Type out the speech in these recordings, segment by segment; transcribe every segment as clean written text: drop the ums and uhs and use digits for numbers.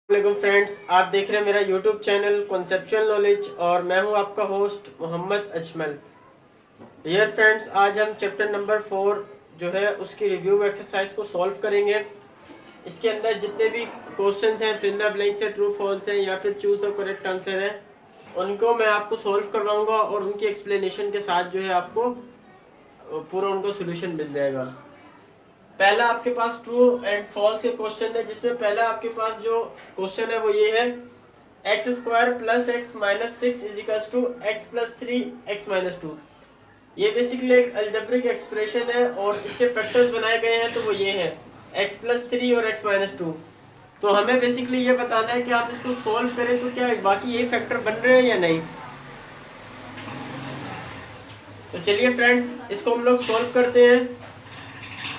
वालेकुम फ्रेंड्स, आप देख रहे हैं मेरा यूट्यूब चैनल कॉन्सेप्चुअल नॉलेज और मैं हूं आपका host Mohammad Ajmal. Dear friends, आज हम चैप्टर नंबर 4 जो है उसकी रिव्यू एक्सरसाइज को सॉल्व करेंगे। इसके अंदर जितने भी क्वेश्चंस हैं फिल द ब्लैंक्स है, ट्रू फॉल्स है या फिर चूज द करेक्ट आंसर है, उनको मैं आपको सॉल्व करवाऊंगा और उनकी एक्सप्लेनेशन के साथ जो है आपको पूरा उनको सोल्यूशन मिल जाएगा। पहला आपके पास ट्रू एंड फॉल्स के क्वेश्चन है, जिसमें पहला आपके पास जो क्वेश्चन है वो ये है x square plus x minus six is equals to x plus three x minus two. ये बेसिकली एक अलजेब्रिक एक्सप्रेशन है और इसके फैक्टर्स बनाए गए हैं, तो वो ये है एक्स प्लस थ्री और एक्स माइनस टू। तो हमें बेसिकली ये बताना है कि आप इसको सोल्व करें तो क्या बाकी ये फैक्टर बन रहे हैं या नहीं। तो चलिए फ्रेंड्स, इसको हम लोग सोल्व करते हैं।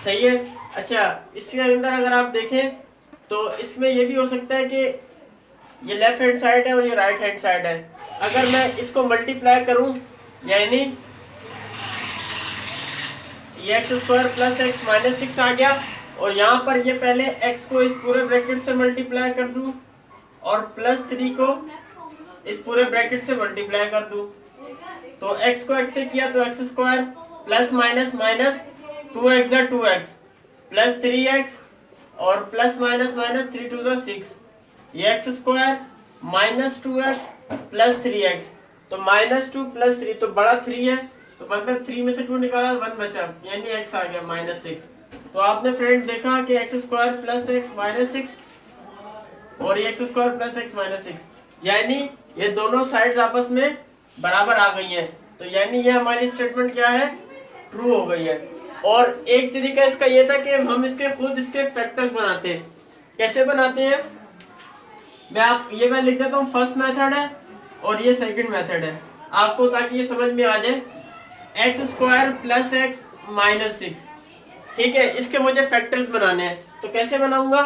सही है। अच्छा, इसके अंदर अगर आप देखें तो इसमें ये भी हो सकता है कि ये लेफ्ट हैंड साइड है और ये राइट हैंड साइड है। अगर मैं इसको मल्टीप्लाई करूं, यानी ये x square plus x minus six आ गया और यहाँ पर ये पहले एक्स को इस पूरे ब्रैकेट से मल्टीप्लाई कर दूं और प्लस थ्री को इस पूरे ब्रैकेट से मल्टीप्लाई कर दूं। तो एक्स को एक्स से किया तो x square plus minus minus two x है two x plus three x और plus minus minus three two ज़ा सिक्स, ये x square minus two x plus three x. तो माइनस टू प्लस थ्री तो बड़ा थ्री है, तो मतलब थ्री में से टू निकाला वन बचा, यानी एक्स आ गया माइनस सिक्स। तो आपने फ्रेंड देखा कि x square plus x minus six और ये x square plus x minus six, यानी ये दोनों साइड्स आपस में बराबर आ गई हैं। तो यानी ये हमारी स्टेटमेंट क्या है, ट्रू हो गई है। और एक तरीका इसका ये था कि हम इसके खुद इसके फैक्टर्स बनाते हैं। कैसे बनाते हैं, मैं लिख देता हूँ, फर्स्ट मेथड है और ये सेकंड मेथड है आपको, ताकि ये समझ में आ जाए। X square plus x minus six, ठीक है, इसके मुझे फैक्टर्स बनाने हैं। तो कैसे बनाऊंगा,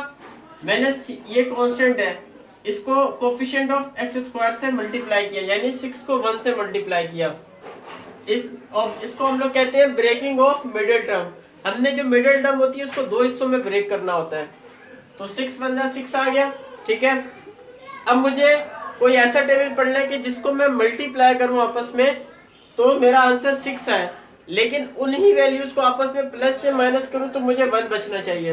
मैंने ये कांस्टेंट है, इसको कोफिशिएंट ऑफ एक्स स्क्वायर से मल्टीप्लाई किया, यानी सिक्स को वन से मल्टीप्लाई किया। इसको हम लोग कहते हैं ब्रेकिंग ऑफ मिडिल टर्म। हमने जो मिडिल टर्म होती है उसको दो हिस्सों में ब्रेक करना होता है। तो सिक्स वन जा सिक्स आ गया, ठीक है। अब मुझे कोई ऐसा टेबल पढ़ना है कि जिसको मैं मल्टीप्लाई करूं आपस में, तो मेरा आंसर सिक्स है, लेकिन उन्हीं वैल्यूज को आपस में प्लस से माइनस करूं तो मुझे वन बचना चाहिए।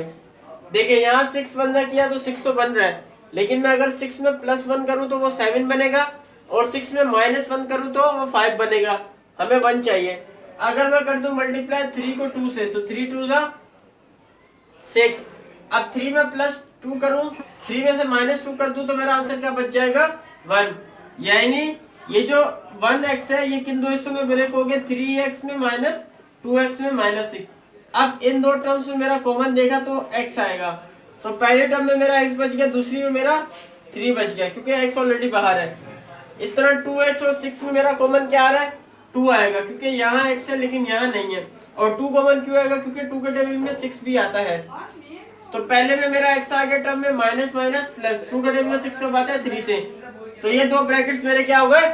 देखिए यहाँ सिक्स वन जा किया तो सिक्स तो बन रहा है, लेकिन मैं अगर सिक्स में प्लस वन करूं तो वो सेवन बनेगा और सिक्स में माइनस वन करूं तो वो फाइव बनेगा। हमें वन चाहिए। अगर मैं कर दूं मल्टीप्लाई थ्री को टू से, तो थ्री टू जा सिक्स। अब थ्री में प्लस टू करूं, थ्री में से माइनस टू कर दूं तो मेरा आंसर क्या बच जाएगा, वन। यानी ये जो वन एक्स है ये किन दो हिस्सों में ब्रेक हो गया, थ्री एक्स में माइनस टू एक्स में माइनस सिक्स। अब इन दो टर्म्स में मेरा कॉमन देखा तो एक्स आएगा, तो पहले टर्म में मेरा एक्स बच गया, दूसरी में मेरा थ्री बच गया क्योंकि एक्स ऑलरेडी बाहर है। इस तरह टू एक्स और सिक्स में मेरा कॉमन क्या आ रहा है, टू आएगा, क्योंकि यहाँ एक्स है लेकिन यहाँ नहीं है। और टू कॉमन क्यों आएगा, क्योंकि टू के टेबल में सिक्स भी आता है। तो पहले में मेरा एक्स आ गया टर्म में माइनस माइनस प्लस, टू के टेबल में सिक्स कब आता है, थ्री से। तो ये दो ब्रैकेट्स मेरे क्या हो गए,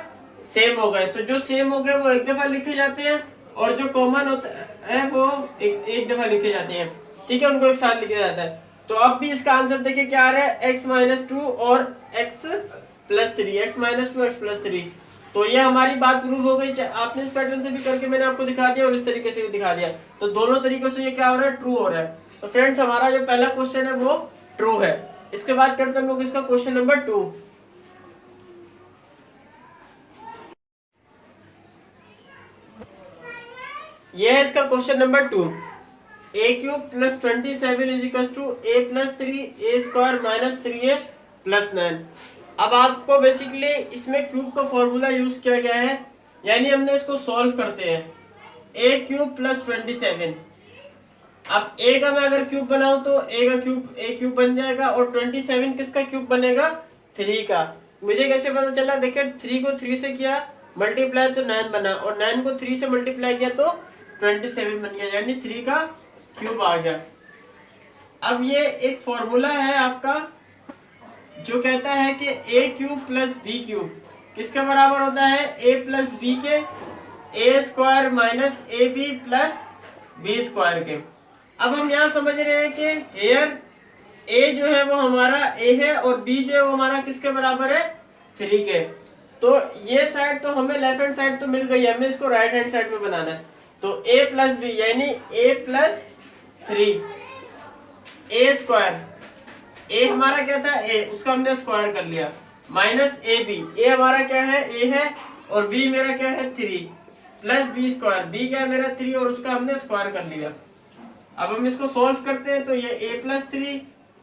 सेम हो गए। तो जो सेम हो गए वो एक दफा लिखे जाते हैं और जो कॉमन होता है वो एक दफा लिखे जाते हैं, ठीक है, उनको एक साथ लिखा जाता है। तो अब भी इसका आंसर देखिए क्या आ रहा है, एक्स माइनस टू और x plus three, x minus two x plus three. तो ये हमारी बात प्रूव हो गई। आपने इस पैटर्न से भी करके मैंने आपको दिखा दिया और इस तरीके से भी दिखा दिया, तो दोनों तरीकों से ये क्या हो रहा है, ट्रू हो रहा है। तो फ्रेंड्स, हमारा जो पहला क्वेश्चन है वो ट्रू है। इसके बाद करते हैं हम लोग इसका क्वेश्चन नंबर टू। ये है इसका question number two, a cube plus 27 is equal to a plus three a square minus three a plus nine. अब आपको बेसिकली इसमें क्यूब का फॉर्मूला यूज किया गया है, यानी हमने इसको सॉल्व करते हैं। ए क्यूब प्लस 27, अब ए का मैं अगर क्यूब बनाऊं तो ए का क्यूब ए क्यूब बन जाएगा और 27 किसका क्यूब बनेगा, थ्री का। मुझे कैसे पता चला, देखिए थ्री को थ्री से किया मल्टीप्लाई तो नाइन बना और नाइन को थ्री से मल्टीप्लाई किया तो 27 बन गया, यानी थ्री का क्यूब आ गया। अब ये एक फॉर्मूला है आपका जो कहता है कि a cube plus B cube किसके बराबर होता है, ए प्लस बी के, a square minus A B plus B square के। अब हम यहाँ समझ रहे हैं कि हेयर ए जो है वो हमारा ए है और बी जो है वो हमारा किसके बराबर है, 3 के। तो ये साइड तो हमें लेफ्ट हैंड साइड तो मिल गई है, हमें इसको राइट हैंड साइड में बनाना है। तो ए प्लस बी यानी ए प्लस 3 ए स्क्वायर, ए हमारा क्या था ए, उसका हमने स्क्वायर कर लिया, माइनस ए बी, ए हमारा क्या है ए है और बी मेरा क्या है 3, प्लस बी स्क्वायर, बी क्या है मेरा 3 और उसका हमने स्क्वायर कर लिया। अब हम इसको सॉल्व करते हैं तो ये ए प्लस 3,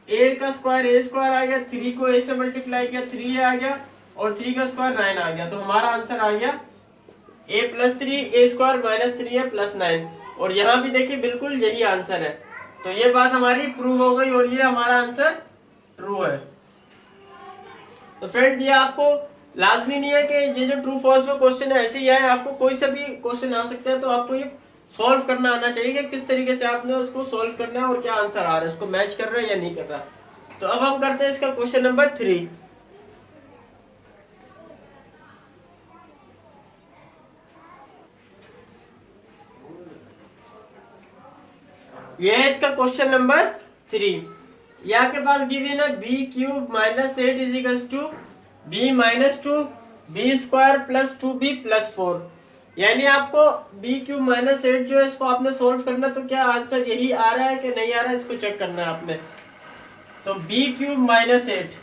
ए का स्क्वायर ए स्क्वायर आ गया, 3 को ए से मल्टीप्लाई किया 3 आ गया और 3 का स्क्वायर 9 आ गया। तो हमारा आंसर आ गया ए प्लस 3 ए स्क्वायर माइनस 3 है प्लस 9। और यहाँ भी देखिए बिल्कुल यही आंसर है। तो ये बात हमारी प्रूव हो गई और ये हमारा आंसर ट्रू है। तो फ्रेंड ये आपको लाजमी नहीं है कि ये जो ट्रू फॉल्स में क्वेश्चन है ऐसे ही है, आपको कोई सा भी क्वेश्चन आ सकता है। तो आपको ये सॉल्व करना आना चाहिए कि किस तरीके से आपने उसको सॉल्व करना है और क्या आंसर आ रहा है, उसको मैच कर रहा है या नहीं कर रहा। तो अब हम करते हैं इसका क्वेश्चन नंबर 3। यह है इसका क्वेश्चन नंबर 3। यहाँ के पास गिवन है b cube minus 8 is equals to b minus 2 b square plus 2b plus 4। यानी आपको बी क्यूब माइनस 8 जो है इसको आपने सोल्व करना। तो क्या आंसर यही आ रहा है कि नहीं आ रहा है, इसको चेक करना है आपने। तो बी क्यूब माइनस 8,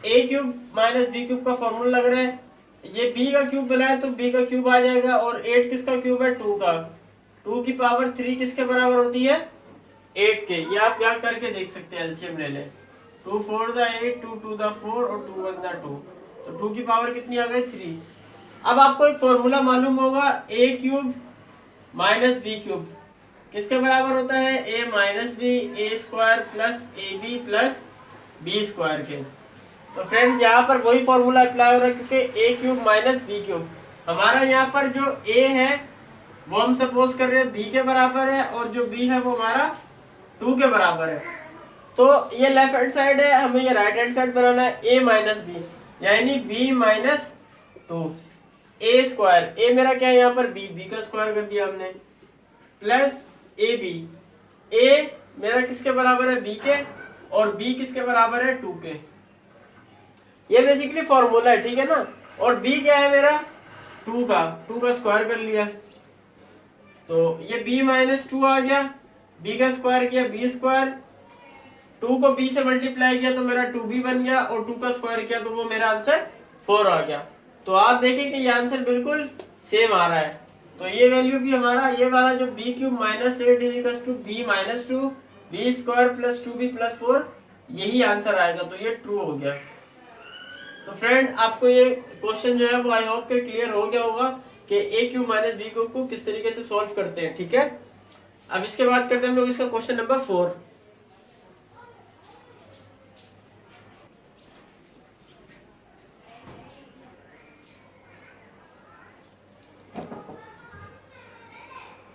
ए क्यूब माइनस बी क्यूब का फॉर्मूला लग रहा है, ये बी का क्यूब बनाए तो बी का क्यूब आ जाएगा और 8 किसका क्यूब है 2 का, 2 की पावर 3 किसके बराबर होती है 8 के। ये आप यहाँ करके देख सकते हैं, एलसीएम ले लें। 2 4 द 8, 2 2 द 4 और 2 1 द 2। तो 2 की पावर कितनी आ गई 3। अब आपको एक फॉर्मूला मालूम होगा a cube minus B cube किसके बराबर होता है a minus B A square plus a B plus B square के। तो फ्रेंड यहाँ पर वही फॉर्मूला अप्लाई हो रहा है क्योंकि ए क्यूब माइनस बी क्यूब हमारा यहाँ पर जो ए है वो हम सपोज कर रहे हैं बी के बराबर है और जो बी है वो हमारा 2 के बराबर है। तो ये लेफ्ट हैंड साइड है, हमें ये राइट हैंड साइड बनाना है ए माइनस बी यानी बी माइनस 2 ए स्क्वायर, ए मेरा क्या है यहाँ पर बी, बी का स्क्वायर कर दिया हमने, प्लस ए बी, ए मेरा किसके बराबर है बी के और बी किसके बराबर है 2 के। ये बेसिकली फॉर्मूला है, ठीक है ना। और बी क्या है मेरा 2 का स्क्वायर कर लिया तो ये b माइनस 2 आ गया, b का स्क्वायर किया b स्क्वायर, 2 को b से मल्टीप्लाई किया तो मेरा 2b बन गया और 2 का स्क्वायर किया तो वो मेरा आंसर 4 आ गया। तो आप देखें कि ये आंसर बिल्कुल सेम आ रहा है। तो ये वैल्यू भी हमारा ये वाला जो b cube minus 8 is equal to b minus 2 b square plus 2b plus 4 यही आंसर आएगा। तो ये ट्रू हो गया। तो फ्रेंड आपको ये क्वेश्चन जो है वो आई होप के क्लियर हो गया होगा कि a cube minus B cube को किस तरीके से सॉल्व करते हैं, ठीक है। अब इसके बाद करते हैं हम लोग इसका क्वेश्चन नंबर 4।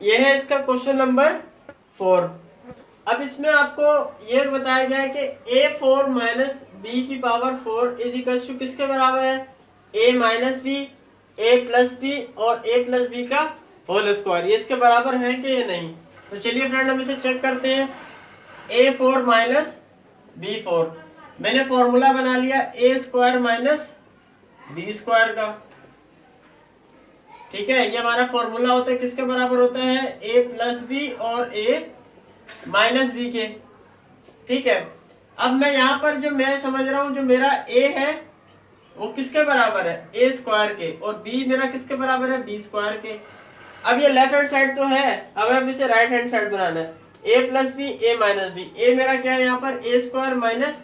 ये है इसका क्वेश्चन नंबर 4। अब इसमें आपको ये बताया गया है कि a4 माइनस बी की पावर 4 इज इक्वल टू किसके बराबर है a minus B a plus B और a प्लस बी का होल स्क्वायर। ये इसके बराबर है कि ये नहीं। तो चलिए फ्रेंड हम इसे चेक करते हैं। a4 माइनस b4 मैंने फॉर्मूला बना लिया a square minus B square का, ठीक है। ये हमारा फॉर्मूला होता है किसके बराबर होता है a प्लस बी और a माइनस बी के, ठीक है। अब मैं यहाँ पर जो मैं समझ रहा हूँ जो मेरा a है वो किसके बराबर है a स्क्वायर के और b मेरा किसके बराबर है b स्क्वायर के। अब ये लेफ्ट हैंड साइड तो है, अब इसे राइट हैंड साइड बनाना है a plus B a minus B. a मेरा क्या है यहाँ पर a स्क्वायर माइनस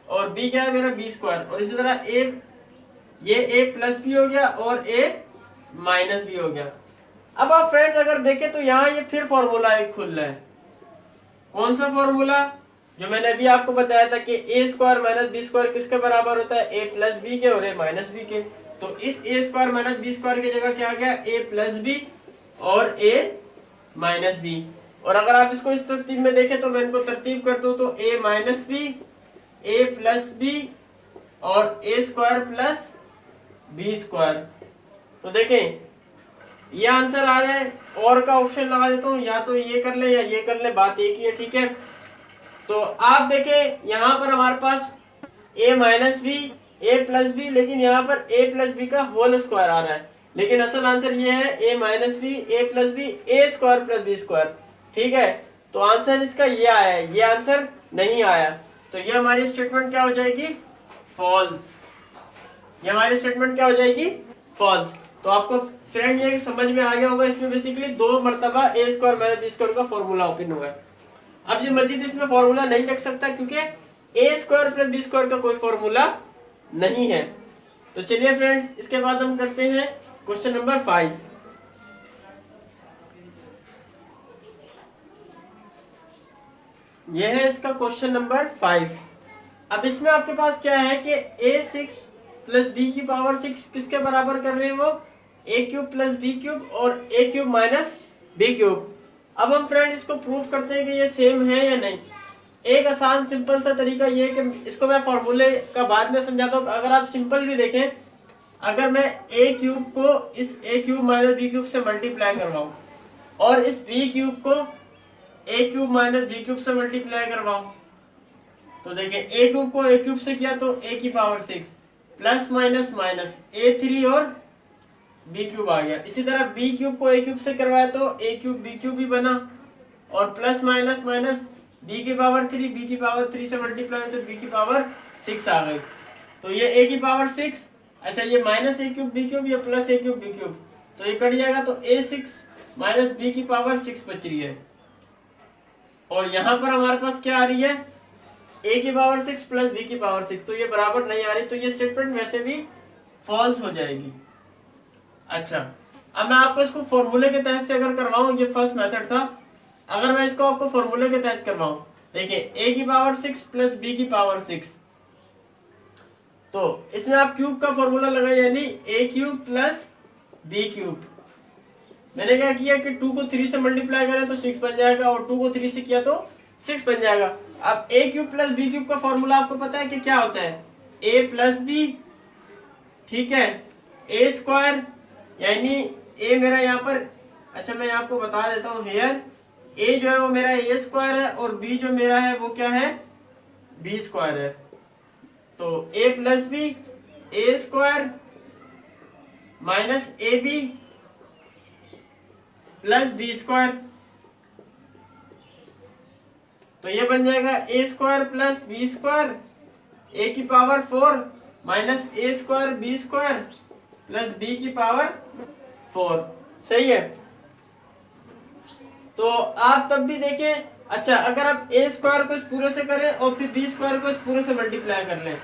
और b क्या है मेरा b स्क्वायर और इसी तरह ये a प्लस बी हो गया और a माइनस बी हो गया। अब आप फ्रेंड्स अगर देखें तो यहाँ ये फिर फॉर्मूला एक खुल रहा है। कौन सा फॉर्मूला जो मैंने अभी आपको बताया था कि a square minus B square किसके बराबर होता है ए प्लस बी के और ए माइनस बी के। तो इस ए स्क्वायर माइनस बी स्क्वायर की जगह क्या आ गया ए प्लस बी और ए माइनस बी। और अगर आप इसको इस तरतीब में देखें तो मैं इनको तरतीब कर दूं तो ए minus B A plus B और ए स्क्वायर प्लस बी स्क्वायर। तो देखें ये आंसर आ रहा है और का ऑप्शन लगा देता हूँ, या तो ये कर ले या ये कर ले, बात एक ही है, ठीक है। तो आप देखें यहाँ पर हमारे पास a minus B A plus B, लेकिन यहाँ पर a प्लस बी का होल स्क्वायर आ रहा है, लेकिन असल आंसर ये है a minus B A plus B A square plus B square. ठीक है, तो आंसर इसका ये आया है, ये आंसर नहीं आया। तो ये हमारी स्टेटमेंट क्या हो जाएगी? फॉल्स। ये हमारी स्टेटमेंट क्या हो जाएगी? फॉल्स। तो आपको फ्रेंड ये समझ में आ गया होगा, इसमें बेसिकली 2 मरतबा ए स्क्वायर माइनस बी स्क्वायर का फॉर्मूला ओपन हुआ है। अब ये मजीद इसमें फॉर्मूला नहीं लिख सकता क्योंकि ए स्क्वायर प्लस बी स्क्वायर का कोई फॉर्मूला नहीं है। तो चलिए फ्रेंड्स, इसके बाद हम करते हैं क्वेश्चन नंबर 5। यह है इसका क्वेश्चन नंबर 5। अब इसमें आपके पास क्या है कि a6 प्लस बी की पावर 6 किसके बराबर कर रहे हैं? वो a cube plus B cube और a cube minus B cube. अब हम फ्रेंड इसको प्रूव करते हैं कि ये सेम है या नहीं। एक आसान सिंपल सा तरीका ये है कि इसको मैं फॉर्मूले का बाद में समझाता हूँ। अगर आप सिंपल भी देखें, अगर मैं a क्यूब को इस a cube minus B cube से मल्टीप्लाई करवाऊँ और इस b क्यूब को a cube minus B cube से मल्टीप्लाई करवाऊँ, तो देखें a क्यूब को a क्यूब से किया तो a की power 6 plus minus minus a3 और b क्यूब आ गया। इसी तरह b क्यूब को a क्यूब से करवाया तो a क्यूब b क्यूब भी बना, और प्लस माइनस माइनस b की पावर 3 b की पावर 3 से मल्टीप्लाई तो b की पावर 6 आ गई। तो ये a की पावर 6, अच्छा ये minus a cube b cube, ये plus a cube b cube, तो ये कट जाएगा। तो a6 माइनस b की पावर 6 बच रही है, और यहाँ पर हमारे पास क्या आ रही है? a की पावर 6 प्लस b की पावर 6, तो ये बराबर नहीं आ रही, तो ये स्टेटमेंट वैसे भी फॉल्स हो जाएगी। अच्छा, अब मैं आपको इसको फॉर्मूले के तहत से अगर करवाऊं, ये फर्स्ट मेथड था, अगर मैं इसको आपको फॉर्मूले के तहत करवाऊं, देखिए a की पावर 6 प्लस b की पावर 6, तो इसमें आप क्यूब का फॉर्मूला लगाए, यानी a cube plus b cube. मैंने क्या किया कि 2 को 3 से मल्टीप्लाई करें तो 6 बन जाएगा, और 2 को 3 से किया तो 6 बन जाएगा। अब a cube plus b cube का फॉर्मूला आपको पता है कि क्या होता है? a प्लस बी, ठीक है, a स्क्वायर, यानी a मेरा यहाँ पर, अच्छा मैं आपको बता देता हूँ, हेयर a जो है वो मेरा a स्क्वायर है, और b जो मेरा है वो क्या है? b स्क्वायर है। तो a plus B a square minus A B plus B square, तो ये बन जाएगा a square plus B square a की power 4 minus a square B square plus b की पावर 4। सही है? तो आप तब भी देखें, अच्छा अगर आप a स्क्वायर को इस पूरे से करें और फिर b स्क्वायर को इस पूरे से मल्टीप्लाई कर लें,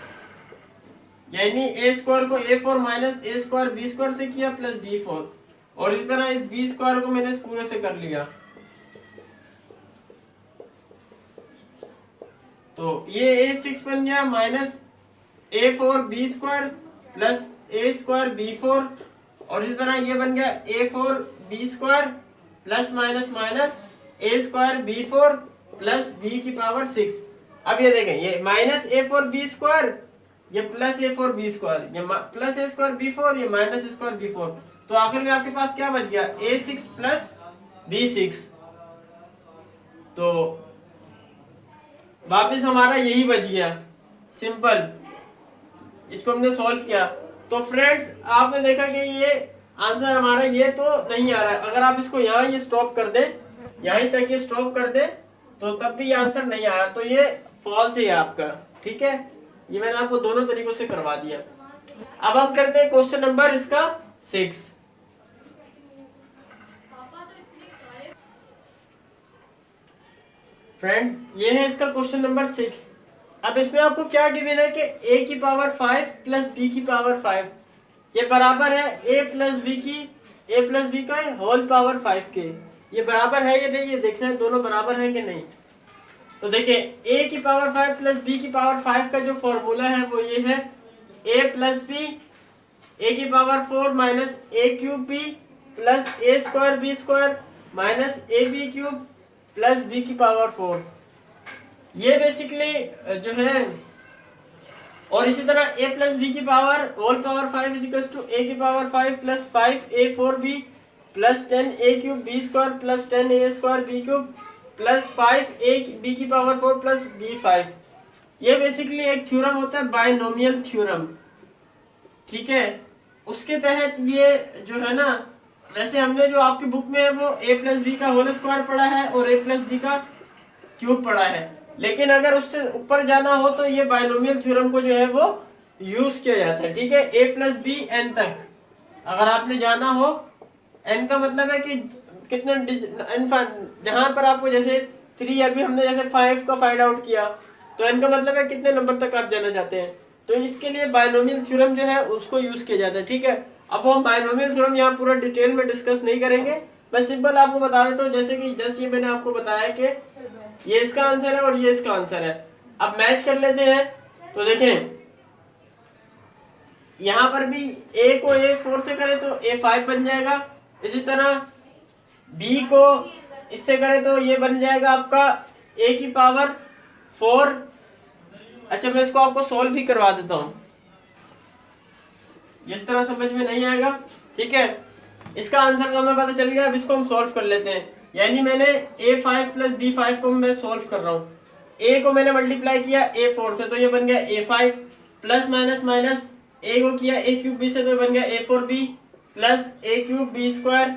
यानी a स्क्वायर को a4 minus a square b square से किया प्लस b4, और इस तरह इस b स्क्वायर को मैंने इस पूरे से कर लिया, तो ये a6 बन गया minus a4 b square plus a square b4, और इस तरह ये बन गया a4 b square plus minus minus a square b4 plus b की पावर 6। अब ये देखें, ये माइनस a4 b स्क्वायर, ये प्लस a4 b स्क्वायर, ये प्लस a स्क्वायर b4, ये माइनस a स्क्वायर b4, तो आखिर में आपके पास क्या बच गया? a6 plus b6। तो वापिस हमारा यही बच गया, सिंपल। इसको हमने सॉल्व किया, तो फ्रेंड्स आपने देखा कि ये आंसर हमारा ये तो नहीं आ रहा है। अगर आप इसको यहाँ ये स्टॉप कर दें, यहीं तक ये स्टॉप कर दें, तो तब भी ये आंसर नहीं आ रहा, तो ये फॉल्स है आपका। ठीक है, ये मैंने आपको दोनों तरीकों से करवा दिया। अब हम करते हैं क्वेश्चन नंबर इसका 6। फ्रेंड्स ये है इसका क्वेश्चन नंबर 6। अब इसमें आपको क्या गिवन है कि a की पावर 5 प्लस b की पावर 5 ये बराबर है a प्लस b का होल पावर 5 के। ये बराबर है या नहीं, ये देखना है दोनों बराबर हैं कि नहीं। तो देखिए a की पावर 5 प्लस b की पावर 5 का जो फॉर्मूला है वो ये है a प्लस b a की power 4 minus a cube b plus a square b square minus a b cube plus b की पावर 4। ये बेसिकली जो है, और इसी तरह a प्लस बी की power whole power 5 equals to a की power 5 plus 5 a 4b plus 10 a cube b square plus 10 a square b cube plus 5 A B की पावर 4 प्लस बी 5। ये बेसिकली एक थ्योरम होता है binomial theorem, ठीक है। उसके तहत ये जो है ना, वैसे हमने जो आपकी बुक में है वो a प्लस बी का होल स्क्वायर पढ़ा है और a प्लस बी का क्यूब पढ़ा है, लेकिन अगर उससे ऊपर जाना हो तो ये बायनोमियल थ्योरम को जो है वो यूज किया जाता है, ठीक है। a प्लस बी एन तक अगर आपने जाना हो, एन का मतलब है कि कितने एन, जहां पर आपको जैसे 3 अभी हमने जैसे 5 का फाइंड आउट किया, तो एन का मतलब है कितने नंबर तक आप जाना चाहते हैं। तो इसके लिए बायनोमियल थ्योरम जो है उसको यूज किया जाता है, ठीक है। अब हम बायनोमियल थ्योरम यहाँ पूरा डिटेल में डिस्कस नहीं करेंगे, मैं सिंपल आपको बता देता हूँ। जैसे कि जस्ट ये मैंने आपको बताया कि ये इसका आंसर है और ये इसका आंसर है। अब मैच कर लेते हैं, तो देखें यहाँ पर भी a को a4 से करें तो a5 बन जाएगा, इसी तरह b को इससे करें तो ये बन जाएगा आपका a की पावर 4। अच्छा, मैं इसको आपको सॉल्व ही करवा देता हूं, इस तरह समझ में नहीं आएगा, ठीक है। इसका आंसर तो हमें पता चल गया, अब इसको हम सॉल्व कर लेते हैं। यानी मैंने a5 प्लस b5 को मैं सॉल्व कर रहा हूँ। a को मैंने मल्टीप्लाई किया a4 से तो ये बन गया a5, plus minus minus a को किया a क्यूब b से तो ये बन गया a4b plus a cube b square,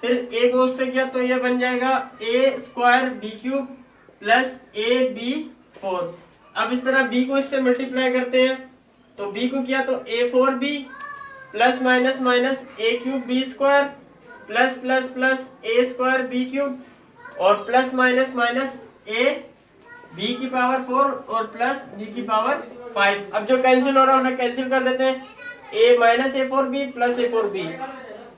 फिर a को उससे किया तो ये बन जाएगा a square b cube plus ab4। अब इस तरह b को इससे मल्टीप्लाई करते हैं, तो b को किया तो a4b plus minus minus a cube b square plus plus plus a square b cube और plus minus minus a b की पावर 4 और प्लस b की पावर 5। अब जो कैंसिल हो रहा है उन्हें कैंसिल कर देते हैं, a minus a4b plus a4b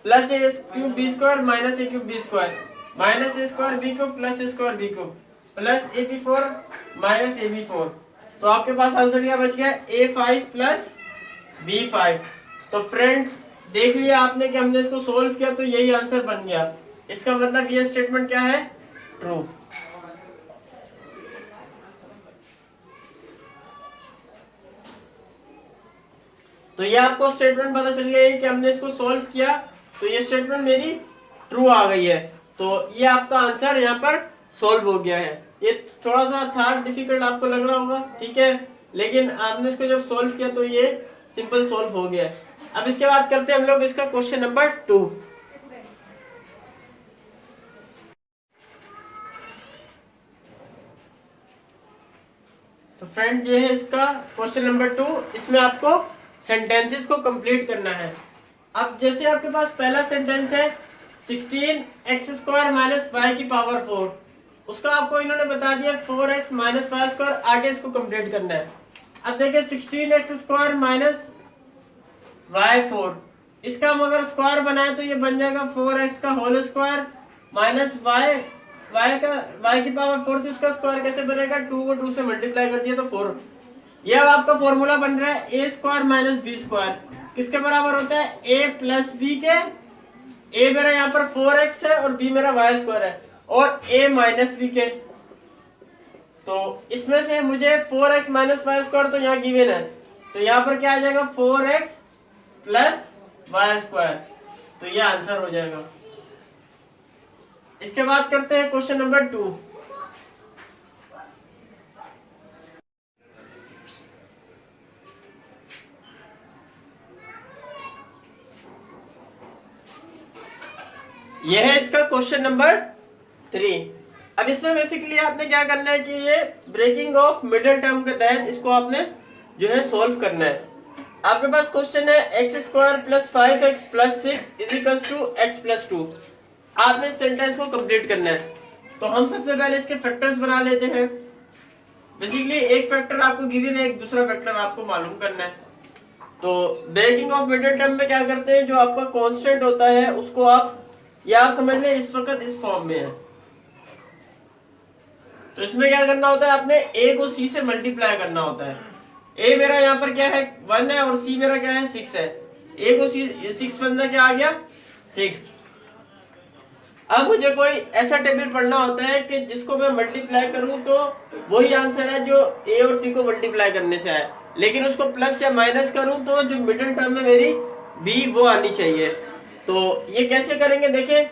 plus a cube b square minus a cube b square minus a square b cube plus a square b cube plus ab4 minus ab4। तो आपके पास answer क्या बच गया, a5 plus b5। तो friends देख लिया आपने कि हमने इसको सोल्व किया तो यही आंसर बन गया। इसका मतलब ये स्टेटमेंट क्या है, ट्रू। तो ये आपको स्टेटमेंट पता चल गया है कि हमने इसको सॉल्व किया तो ये स्टेटमेंट मेरी ट्रू आ गई है। तो ये आपका आंसर यहाँ पर सॉल्व हो गया है। ये थोड़ा सा था डिफिकल्ट आपको लग रहा होगा, ठीक है, लेकिन आपने इसको जब सॉल्व किया तो ये सिंपल सॉल्व हो गया है। अब इसके बाद करते हैं हम लोग इसका क्वेश्चन नंबर 2। तो फ्रेंड ये है इसका क्वेश्चन नंबर 2। इसमें आपको सेंटेंसेस को कंप्लीट करना है। अब जैसे आपके पास पहला सेंटेंस है 16x स्क्वायर माइनस वाई की पावर 4, उसका आपको इन्होंने बता दिया 4x माइनस वाई स्क्वायर, आगे इसको कंप्लीट करना है। अब देखिए 16x स्क्वायर माइनस वाई 4, इसका हम अगर स्क्वायर बनाए तो ये बन जाएगा 4x का होल स्क्वायर माइनस वाई की पावर 4 थी, उसका स्क्वायर कैसे बनेगा, 2 को 2 से मल्टीप्लाई कर दिया तो 4। ये अब आपका फॉर्मूला बन रहा है ए स्क्वायर माइनस बी स्क्वायर, किसके बराबर होता है, ए प्लस बी के। ए मेरा यहाँ पर 4x है और बी मेरा वाई स्क्वायर है, और ए माइनस बी के। तो इसमें से मुझे 4x माइनस वाई स्क्वायर तो यहाँ गिवन है, तो यहाँ पर क्या आ जाएगा 4x प्लस वाई स्क्वायर, तो ये आंसर हो जाएगा। इसके बाद करते हैं क्वेश्चन नंबर 2। यह है इसका क्वेश्चन नंबर 3। अब इसमें बेसिकली आपने क्या करना है कि ये ब्रेकिंग ऑफ मिडिल टर्म के तहत इसको आपने जो है सॉल्व करना है। आपके पास क्वेश्चन है x square plus 5x plus 6 is equal to x plus 2। आपने इस सेंटेंस को कंप्लीट करना है। तो हम सबसे पहले इसके फैक्टर्स बना लेते हैं। बेसिकली एक फैक्टर आपको गिवन है, एक दूसरा फैक्टर आपको मालूम करना है। तो ब्रेकिंग ऑफ मिडिल टर्म में क्या करते हैं, जो आपका कांस्टेंट होता है उसको आप समझ लें इस वक्त इस फॉर्म में है। तो इसमें क्या करना होता है, आपने a को c से मल्टीप्लाई करना होता है। a मेरा यहाँ पर क्या है 1 है और c मेरा क्या है 6 है। a को 6 बन क्या आ गया 6। अब मुझे कोई ऐसा टेबल पढ़ना होता है कि जिसको मैं मल्टीप्लाई करूं तो वही आंसर है जो a और c को मल्टीप्लाई करने से आया, लेकिन उसको प्लस या माइनस करूं तो जो मिडिल टर्म में मेरी b वो आनी चाहिए। तो ये कैसे करेंगे, देखिए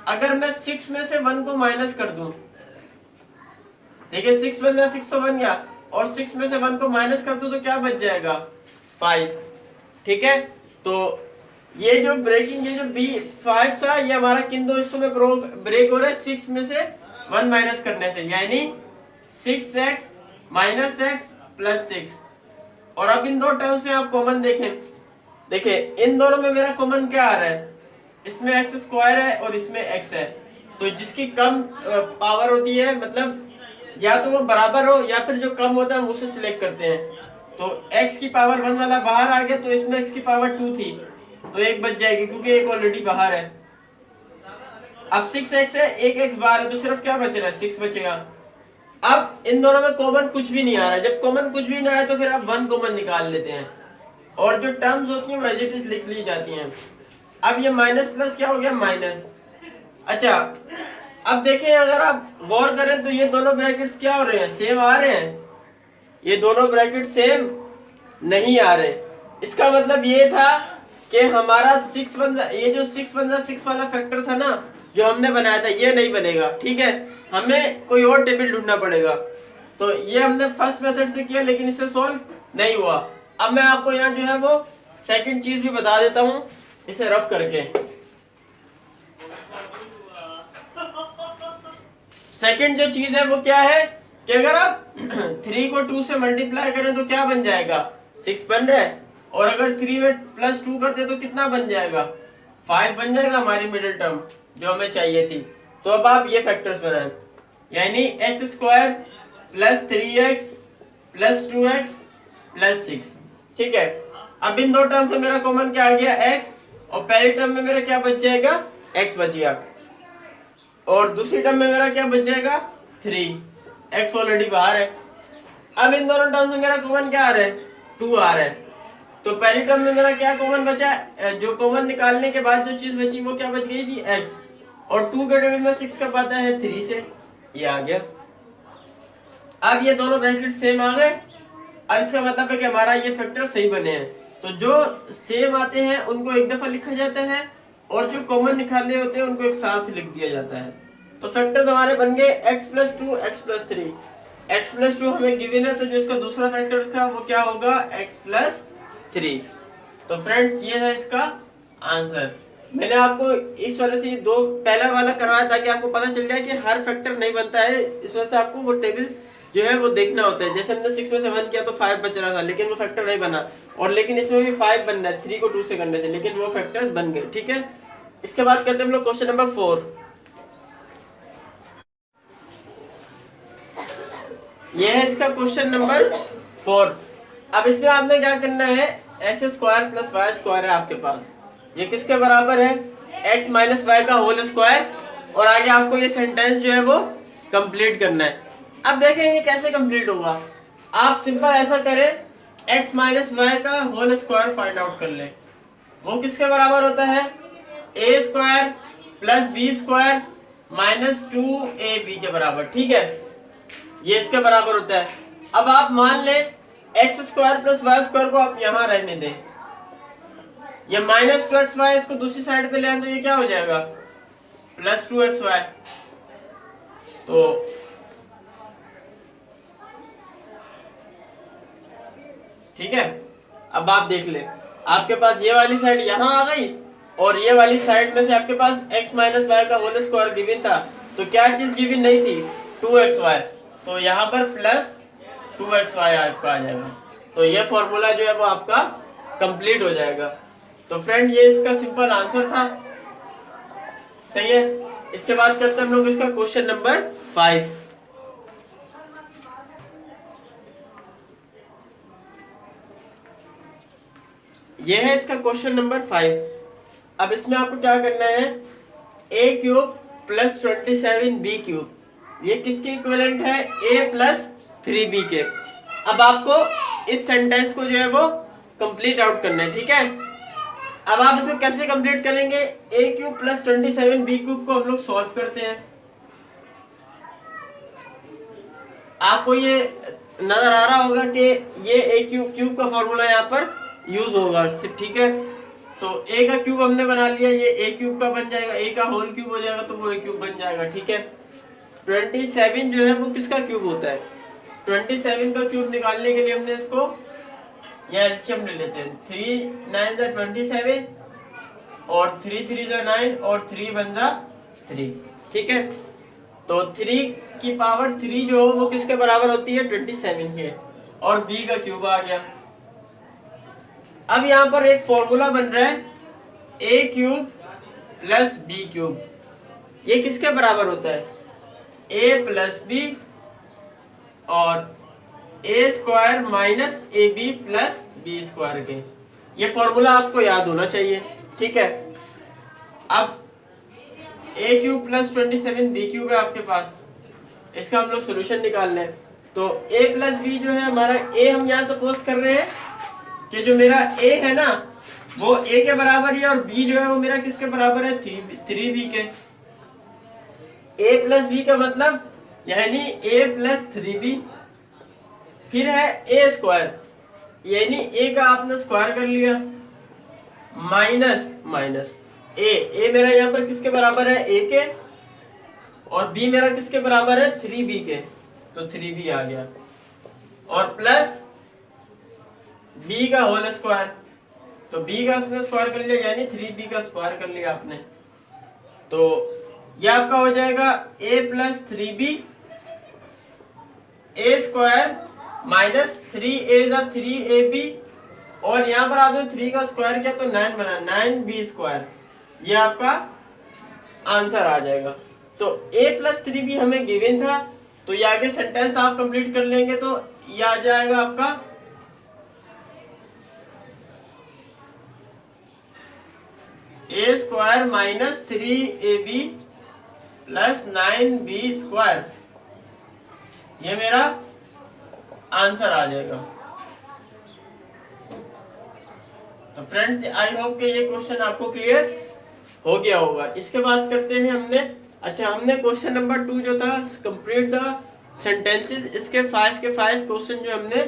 अगर मैं 6 में से 1 को माइनस कर दूं देखिए 6 बन गया, 6 तो बन गया, और 6 में से 1 को माइनस कर दो तो क्या बच जाएगा 5। ठीक है, तो ये जो ब्रेकिंग, ये जो B5 था, ये हमारा किन दो हिस्सों में ब्रेक हो रहा है, 6 में से 1 माइनस करने से, यानी 6x माइनस x प्लस 6। और अब इन दो टर्म्स में आप कॉमन देखें, देखिए इन दोनों में मेरा कॉमन क्या आ रहा है, इसमें x स्क्वायर है और इसमें x है, तो जिसकी कम पावर होती है, मतलब या तो वो बराबर हो या फिर जो कम होता है हम उसे सिलेक्ट करते हैं। तो x की पावर 1 वाला बाहर आ गया, तो इसमें x की पावर 2 थी, तो एक बच जाएगी क्योंकि एक ऑलरेडी बाहर है। अब 6x है, एक x बाहर है, तो सिर्फ क्या बच रहा है, 6 बचेगा। अब इन दोनों में कॉमन कुछ भी नहीं आ रहा है, जब कॉमन कुछ भी ना आए तो फिर आप 1 कॉमन निकाल लेते हैं, और जो टर्म्स होती हैं एज इट इज लिख ली जाती हैं। अब ये माइनस प्लस क्या हो गया, माइनस। अच्छा, अब देखें अगर आप गौर करें तो ये दोनों ब्रैकेट्स क्या हो रहे हैं, सेम आ रहे हैं, ये दोनों ब्रैकेट सेम नहीं आ रहे। इसका मतलब ये था कि हमारा 6 बन, ये जो 6 बन 6 वाला फैक्टर था ना जो हमने बनाया था, ये नहीं बनेगा। ठीक है, हमें कोई और टेबल ढूंढना पड़ेगा। तो ये हमने फर्स्ट मेथड से किया, लेकिन इससे सॉल्व नहीं हुआ। अब मैं आपको यहाँ जो है वो सेकंड चीज भी बता देता हूँ, इसे रफ करके। सेकंड जो चीज है वो क्या है कि अगर आप 3 को 2 से मल्टीप्लाई करें तो क्या बन जाएगा, 6 बन रहा है, और अगर 3 में प्लस 2 करते तो कितना बन जाएगा, 5 बन जाएगा, हमारी मिडिल टर्म जो हमें चाहिए थी। तो अब आप ये फैक्टर्स बनाएं, यानी x square plus 3x plus 2x plus 6। ठीक है, अब इन दो टर्म से मेरा कॉमन क्या आ गया, x, और पहली टर्म में मेरा क्या बच जाएगा, x बच गया, और दूसरी टर्म में मेरा क्या बच जाएगा, 3, x ऑलरेडी बाहर है। अब इन दोनों टर्म में मेरा कॉमन क्या आ रहा है, 2 आ रहा है। तो पहली टर्म में मेरा क्या कॉमन बचा, जो कॉमन निकालने के बाद जो चीज बची वो क्या बच गई थी, x, और 2 के टेबल में 6 का पाता है 3 से, ये आ गया। अब ये दोनों ब्रैकेट सेम आ गए। अब इसका मतलब है कि हमारा ये फैक्टर सही बने हैं। तो जो सेम आते हैं उनको एक दफा लिखा जाता है, और जो कॉमन निकालने होते हैं उनको एक साथ लिख दिया जाता है। तो फैक्टर्स हमारे बन गए x plus 2 x plus 3। x plus 2 हमें गिवन है, तो जो इसका दूसरा फैक्टर था वो क्या होगा, x प्लस 3। तो फ्रेंड्स ये है इसका आंसर। मैंने आपको इस वजह से दो पहला वाला करवाया ताकि आपको पता चल जाए कि हर फैक्टर नहीं बनता है, इस वजह से आपको वो टेबल जो है वो देखना होता है। जैसे हमने 6 में से 1 किया तो 5 बच रहा था, लेकिन वो फैक्टर नहीं बना, और लेकिन इसमें भी 5 बनना है, 3 को 2 से करने थे, लेकिन वो फैक्टर्स बन गए। ठीक है, इसके बाद करते हैं हम लोग क्वेश्चन नंबर 4। ये है इसका क्वेश्चन नंबर 4। अब इसमें आपने क्या करना है, x square plus Y square है आपके पास, ये किसके बराबर है, x माइनस वाई का होल स्क्वायर, और आगे आपको ये सेंटेंस जो है वो कंप्लीट करना है। अब देखें ये कैसे कंप्लीट होगा, आप सिंपल ऐसा करें, x माइनस वाई का होल स्क्वायर फाइंड आउट कर ले। वो किसके बराबर होता है, a square plus B square minus 2ab के बराबर। ठीक है, ये इसके बराबर होता है। अब आप मान लें X square plus Y square को आप यहां रहने दें, ये माइनस 2xy इसको दूसरी साइड पे ले आए तो ये क्या हो जाएगा, प्लस 2xy। तो ठीक है, अब आप देख ले, आपके पास ये वाली साइड यहां आ गई, और ये वाली साइड में से आपके पास x माइनस वाई का होल स्क्वायर गिवन था, तो क्या चीज गिवन नहीं थी, 2xy, तो यहाँ पर प्लस 2xy आपका आ जाएगा। तो ये फॉर्मूला जो है वो आपका कंप्लीट हो जाएगा। तो फ्रेंड ये इसका सिंपल आंसर था, सही है। इसके बाद करते हैं हम लोग इसका क्वेश्चन नंबर 5। ये है इसका क्वेश्चन नंबर 5। अब इसमें आपको क्या करना है, a cube plus 27b cube, ये किसके इक्विवेलेंट है, a प्लस 3b के। अब आपको इस सेंटेंस को जो है वो कंप्लीट आउट करना है। ठीक है, अब आप इसको कैसे कंप्लीट करेंगे, a cube plus 27b cube को हम लोग सॉल्व करते हैं। आपको ये नजर आ रहा होगा कि ये a क्यूब का फॉर्मूला यहाँ पर यूज होगा। ठीक है, तो a का क्यूब हमने बना लिया, ये a क्यूब का बन जाएगा, a का होल क्यूब हो जाएगा तो वो a क्यूब बन जाएगा। ठीक है, 27 जो है वो किसका क्यूब होता है? 27 का क्यूब निकालने के लिए हमने इसको यहाँ एलसीएम ले लेते हैं। 3 9 जा 27 और 3 3 जा 9 और 3 1 जा 3। ठीक है, तो 3 की पावर 3 जो वो किसके बराबर होती है? 27 के, और b का क्यूब आ गया। अब यहाँ पर एक फॉर्मूला बन रहा है a cube plus b cube. ये किसके बराबर होता है? a प्लस बी और a square minus A B plus B square के। ये फॉर्मूला आपको याद होना चाहिए। ठीक है, अब a cube plus 27 b cube है आपके पास, इसका हम लोग सोल्यूशन निकाल लें। तो a प्लस बी जो है हमारा, a हम यहाँ सपोज कर रहे हैं कि जो मेरा a है ना वो a के बराबर है, और b जो है वो मेरा किसके बराबर है? 3b के। a प्लस बी का मतलब यानी a प्लस 3b, फिर है a स्क्वायर यानी a का आपने स्क्वायर कर लिया, माइनस माइनस a मेरा यहाँ पर किसके बराबर है? a के, और b मेरा किसके बराबर है? 3b के, तो 3b आ गया, और प्लस b का होल स्क्वायर, तो b का स्क्वायर कर लिया यानी 3b का स्क्वायर कर लिया आपने। तो ये आपका हो जाएगा a plus 3b a square minus 3a जा 3ab, और यहाँ पर आपने 3 का स्क्वायर किया तो 9 बना, 9b स्क्वायर। ये आपका आंसर आ जाएगा। तो a प्लस 3b हमें गिवन था, तो ये आगे सेंटेंस आप कंप्लीट कर लेंगे तो ये आ जाएगा आपका a square minus 3ab plus 9b square. ये मेरा आंसर आ जाएगा। तो फ्रेंड्स आई होप कि ये क्वेश्चन आपको क्लियर हो गया होगा। इसके बाद करते हैं हमने क्वेश्चन नंबर 2 जो था कंप्लीट द सेंटेंसेस, इसके 5 के 5 क्वेश्चन जो हमने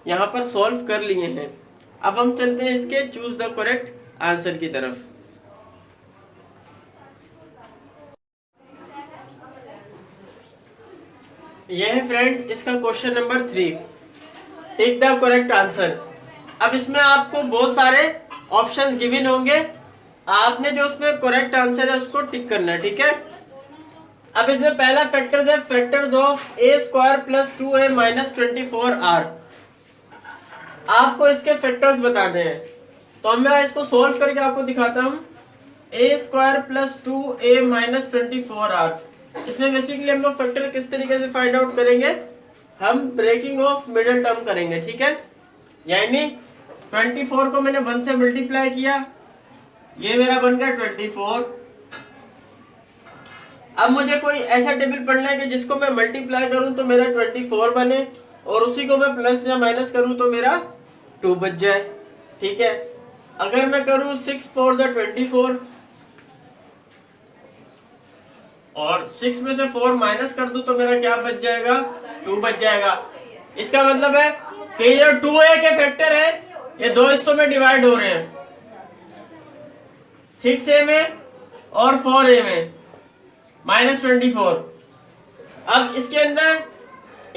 यहाँ पर सॉल्व कर लिए हैं। अब हम चलते हैं इसके चूज द करेक्ट आंसर की तरफ। यह है फ्रेंड्स इसका question number 3, tick the correct answer. अब इसमें आपको बहुत सारे ऑप्शंस गिवन होंगे, आपने जो उसमें करेक्ट आंसर है उसको टिक करना है। ठीक है, अब इसमें पहला फैक्टर है factors of a square plus 2a minus 24r। आपको इसके फैक्टर्स बताने हैं, तो मैं इसको सोल्व करके आपको दिखाता हूँ। a square plus 2a minus 24r, इसमें बेसिकली हम लोग फैक्टर किस तरीके से फाइंड आउट करेंगे? हम ब्रेकिंग ऑफ मिडिल टर्म करेंगे। ठीक है, यानी 24 को मैंने 1 से मल्टीप्लाई किया, ये मेरा बन गया 24। अब मुझे कोई ऐसा टेबल पढ़ना है कि जिसको मैं मल्टीप्लाई करूं तो मेरा 24 बने, और उसी को मैं प्लस या माइनस करूं तो मेरा 2 बच जाए। ठीक है, अगर मैं करूं 6 4 द 24 और 6 में से 4 माइनस कर दूं तो मेरा क्या बच जाएगा? 2 बच जाएगा। इसका मतलब है कि ये 2a के फैक्टर है, ये दो हिस्सों में डिवाइड हो रहे हैं, 6a में और 4a में, माइनस 24। अब इसके अंदर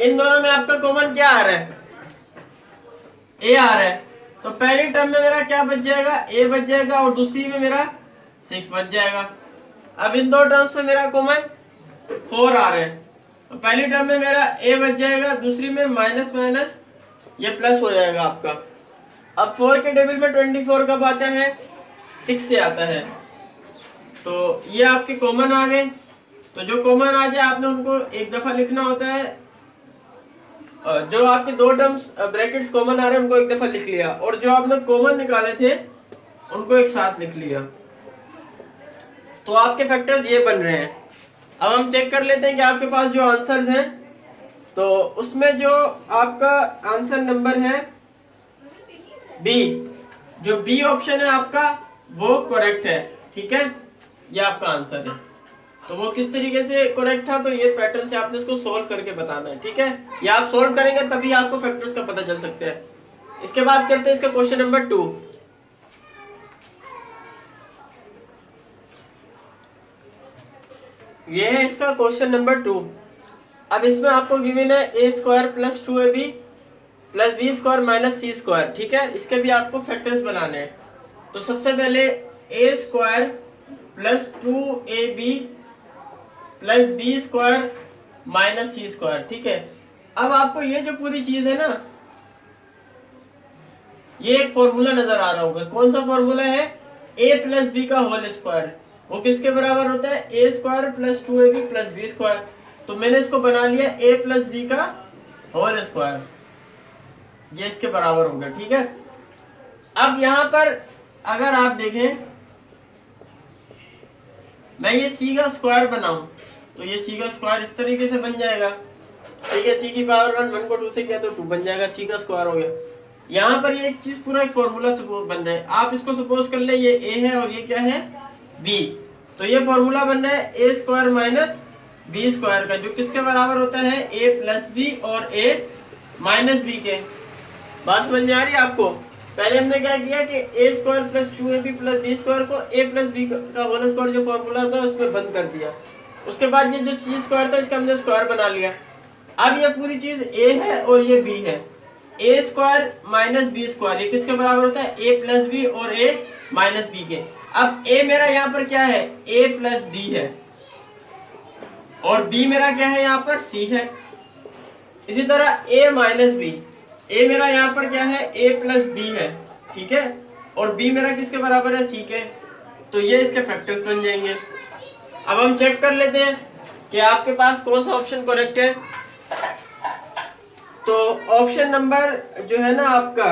इन दोनों में आपका कॉमन क्या आ रहा है? a आ रहा है, तो पहली टर्म में मेरा क्या बच जाएगा? a बच जाएगा, और दूसरी में मेरा 6 बच जाएगा। अब इन दो टर्म्स में मेरा कॉमन 4 आ रहे हैं, तो पहली टर्म में मेरा a बच जाएगा, दूसरी में माइनस माइनस ये प्लस हो जाएगा आपका। अब 4 के टेबल में 24 कब आता है? 6 से आता है, तो ये आपके कॉमन आ गए। तो जो कॉमन आ जाए आपने उनको एक दफा लिखना होता है, जो आपके दो टर्म्स ब्रैकेट्स कॉमन आ रहे हैं उनको एक दफा लिख लिया, और जो आपने कॉमन निकाले थे उनको एक साथ लिख लिया, तो आपके फैक्टर्स ये बन रहे हैं। अब हम चेक कर लेते हैं कि आपके पास जो आंसर्स हैं, तो उसमें जो आपका आंसर नंबर है बी, जो बी ऑप्शन है आपका वो करेक्ट है। ठीक है, ये आपका आंसर है। तो वो किस तरीके से करेक्ट था, तो ये पैटर्न से आपने इसको सोल्व करके बताना है। ठीक है, ये आप सोल्व करेंगे तभी आपको फैक्टर्स का पता चल सकता है। इसके बाद करते हैं इसका क्वेश्चन नंबर 2। ये है इसका क्वेश्चन नंबर 2। अब इसमें आपको गिवन है ए square plus 2ab plus B square minus c square, ठीक है। इसके भी आपको फैक्टर्स बनाने हैं। तो सबसे पहले a square plus 2ab plus B square minus c square, ठीक है। अब आपको ये जो पूरी चीज है ना, ये एक फॉर्मूला नजर आ रहा होगा। कौन सा फॉर्मूला है? ए प्लस बी का होल स्क्वायर। वो किसके बराबर होता है? ए square plus 2ab plus B square. तो मैंने इसको बना लिया ए प्लस बी का होल स्क्वायर, ये इसके बराबर होगा, ठीक है। अब यहां पर अगर आप देखें, मैं ये सी का स्क्वायर बनाऊं तो ये सी का स्क्वायर इस तरीके से बन जाएगा, ठीक है। सी की पावर 1 को 2 से किया तो 2 बन जाएगा, सी का स्क्वायर हो गया। यहाँ पर ये एक चीज पूरा एक फॉर्मूला बन रहा है। आप इसको सपोज कर ले ये ए है और ये क्या है? बी। तो ये फॉर्मूला बन रहा है ए स्क्वायर माइनस बी स्क्वायर का, जो किसके बराबर होता है? ए प्लस बी और ए माइनस बी के। बात समझ में आ रही है आपको? पहले हमने क्या किया कि a square plus 2ab plus B square को ए प्लस बी का होल स्क्वायर जो फॉर्मूला था उसमें बंद कर दिया। उसके बाद ये जो सी स्क्वायर था इसका हमने स्क्वायर बना लिया। अब ये पूरी चीज ए है और ये बी है। ए स्क्वायर माइनस बी स्क्वायर, ये किसके बराबर होता है? ए प्लस बी और ए माइनस बी के। अब ए मेरा यहाँ पर क्या है? ए प्लस बी है, और बी मेरा क्या है? यहाँ पर सी है। इसी तरह ए माइनस बी, ए मेरा यहाँ पर क्या है? ए प्लस बी है, ठीक है। और बी मेरा किसके बराबर है? सी के। तो ये इसके फैक्टर्स बन जाएंगे। अब हम चेक कर लेते हैं कि आपके पास कौन सा ऑप्शन करेक्ट है। तो ऑप्शन नंबर जो है ना आपका,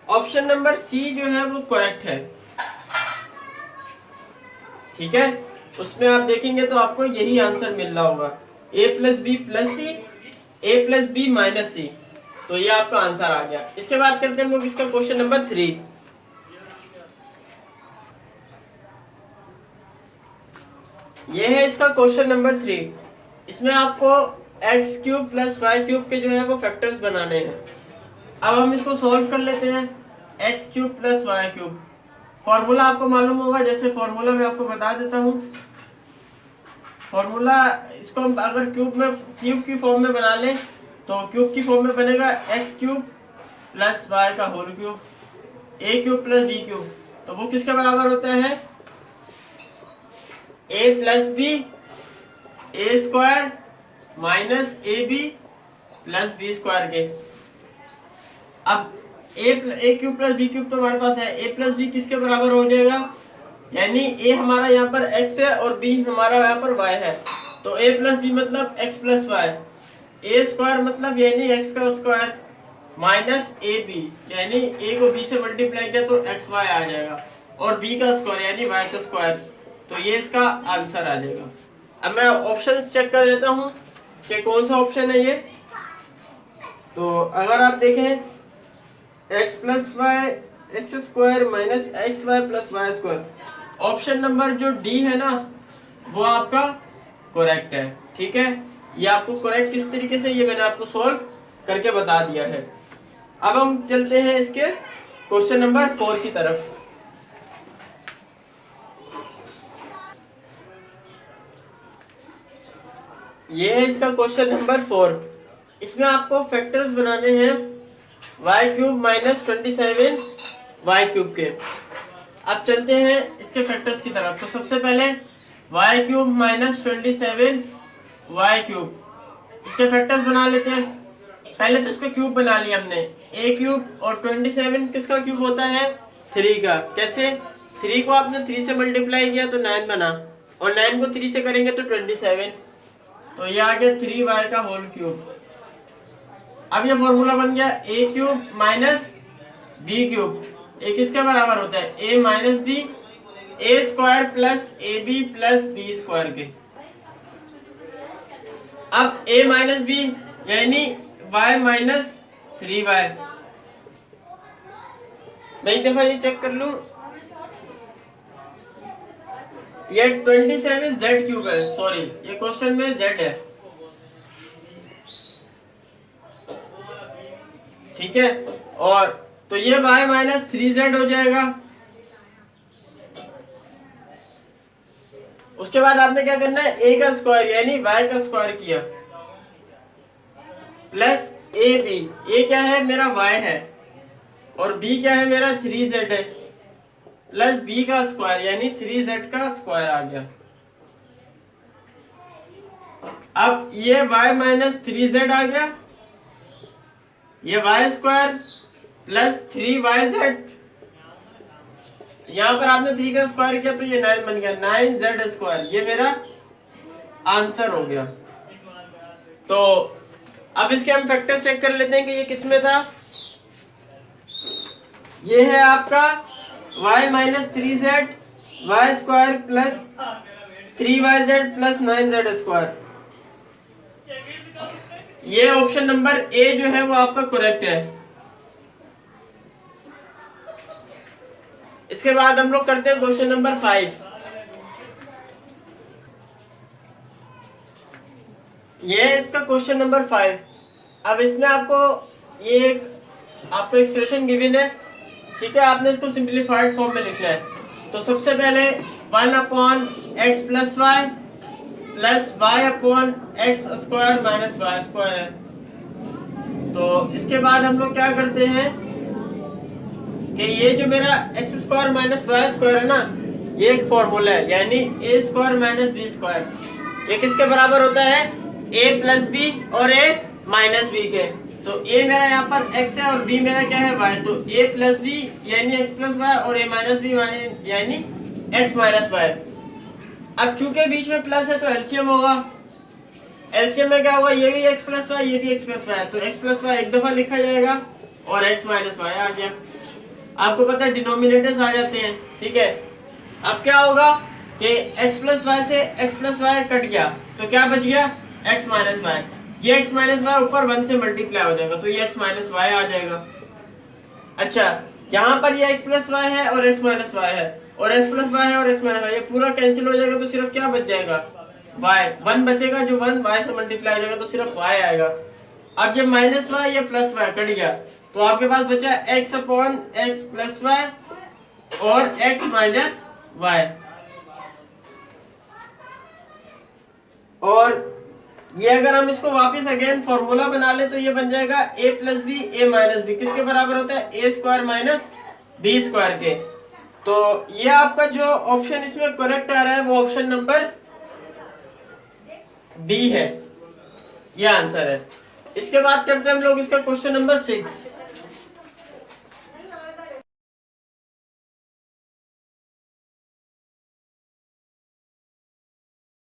ऑप्शन नंबर सी जो है वो करेक्ट है, ठीक है। उसमें आप देखेंगे तो आपको यही आंसर मिल रहा होगा, ए प्लस बी प्लस सी, ए प्लस बी माइनस सी। तो ये आपका आंसर आ गया। इसके बाद करते हैं हम लोग इसका क्वेश्चन नंबर 3। ये है इसका क्वेश्चन नंबर 3। इसमें आपको X cube plus Y cube के जो है वो फैक्टर्स बनाने हैं। अब हम इसको सॉल्व कर लेते हैं। X cube plus Y cube, formula आपको मालूम होगा। जैसे फॉर्मूला मैं आपको बता देता हूँ। फॉर्मूला इसको हम अगर क्यूब की फॉर्म में बना लें तो क्यूब की फॉर्म में बनेगा एक्स क्यूब प्लस वाई का whole cube, a cube plus B cube. तो वो किसके बराबर होता है? A plus B A square minus A B plus B square के। अब a cube plus B cube तो हमारे पास है, ए प्लस बी किसके बराबर हो जाएगा? यानी ए हमारा यहाँ पर एक्स है और बी हमारा यहाँ पर वाई है। तो ए प्लस बी मतलब एक्स प्लस वाई, ए स्क्वायर मतलब यानी एक्स का स्क्वायर माइनस ए बी, यानी ए को बी से मल्टीप्लाई किया तो एक्स वाई आ जाएगा, और बी का स्क्वायर यानी वाई का स्क्वायर। तो ये इसका आंसर आ जाएगा। अब मैं ऑप्शंस चेक कर लेता हूँ कि कौन सा ऑप्शन है ये। तो अगर आप देखें X plus Y X square minus X Y plus Y square, option number जो डी है ना वो आपका करेक्ट है, ठीक है। ये आपको करेक्ट किस तरीके से, ये मैंने आपको सॉल्व करके बता दिया है। अब हम चलते हैं इसके क्वेश्चन नंबर 4 की तरफ। ये है इसका क्वेश्चन नंबर 4। इसमें आपको फैक्टर्स बनाने हैं Y cube minus 27 Y cube के। अब चलते हैं इसके फैक्टर्स की तरफ। तो सबसे पहले Y cube minus 27 Y cube, इसके फैक्टर्स बना लेते हैं। पहले तो इसका क्यूब बना लिया हमने, ए क्यूब, और 27 किसका क्यूब होता है? 3 का। कैसे? 3 को आपने 3 से मल्टीप्लाई किया तो 9 बना, और 9 को 3 से करेंगे तो 27। तो ये आ गया 3y का होल क्यूब। अब ये फॉर्मूला बन गया a cube minus B cube, ए किसके बराबर होता है? A minus B, A square plus a B plus B square के। अब a माइनस बी यानी y माइनस 3y। मैं एक दफा ये चेक कर लूं, ये 27 z क्यूब है, सॉरी ये क्वेश्चन में z है, ठीक है। और तो ये y माइनस 3z हो जाएगा। उसके उसके बाद आपने क्या करना है, ए का स्क्वायर यानी वाई का स्क्वायर किया प्लस ए बी। ए क्या है मेरा वाई है और बी क्या है मेरा 3z है, प्लस बी का स्क्वायर यानी 3z का स्क्वायर आ गया। अब ये y माइनस 3z आ गया, ये वाई स्क्वायर प्लस 3yz, यहां पर आपने 3 का स्क्वायर किया तो ये 9 बन गया, 9z स्क्वायर। ये मेरा आंसर हो गया। तो अब इसके हम फैक्टर्स चेक कर लेते हैं कि ये किसमें था। ये है आपका y minus 3z Y square plus 3yz plus 9z square. ये ऑप्शन नंबर ए जो है वो आपका करेक्ट है। इसके बाद हम लोग करते हैं क्वेश्चन नंबर 5। ये है इसका क्वेश्चन नंबर 5। अब इसमें आपको ये आपको एक्सप्रेशन गिवन है, ठीक है, आपने इसको सिंपलीफाइड फॉर्म में लिखना है। तो सबसे पहले 1 upon X plus Y plus Y upon X square minus Y square है। तो इसके बाद हम लोग क्या करते हैं कि ये जो मेरा X square minus Y square है ना, ये एक फॉर्मूला है, यानी A square minus B square, ये किसके बराबर होता है, ए प्लस बी और ए माइनस बी के। तो ए मेरा यहाँ पर x है और b मेरा क्या है y, तो a प्लस बी यानी x प्लस वाई और a माइनस बी यानी x माइनस वाई। अब चूंकि बीच में प्लस है तो एलसीएम होगा, एलसीएम में क्या होगा, ये भी x प्लस वाई ये भी x प्लस वाई, तो x प्लस वाई एक दफा लिखा जाएगा और x माइनस वाई आ गया। आपको पता है डिनोमिनेटर्स आ जाते हैं, ठीक है। अब क्या होगा कि x प्लस वाई से x प्लस वाई कट गया तो क्या बच गया, x माइनस वाई। ये x माइनस वाई ऊपर 1 से मल्टीप्लाई हो जाएगा तो ये x माइनस वाई आ जाएगा। अच्छा, यहाँ पर ये x प्लस वाई है और x माइनस वाई है और x प्लस वाई है और x माइनस वाई, ये पूरा कैंसिल हो जाएगा तो सिर्फ क्या बच जाएगा, y 1 बचेगा, जो 1 y से मल्टीप्लाई हो जाएगा तो सिर्फ y आएगा। अब ये माइनस वाई या प्लस वाई कट गया तो आपके पास बचा x upon X plus Y और x माइनस वाई। और ये अगर हम इसको वापस अगेन फॉर्मूला बना ले तो ये बन जाएगा a plus B A minus B, किसके बराबर होता है, ए स्क्वायर माइनस बी स्क्वायर के। तो ये आपका जो ऑप्शन इसमें करेक्ट आ रहा है वो ऑप्शन नंबर बी है, ये आंसर है। इसके बाद करते हैं हम लोग इसका क्वेश्चन नंबर 6।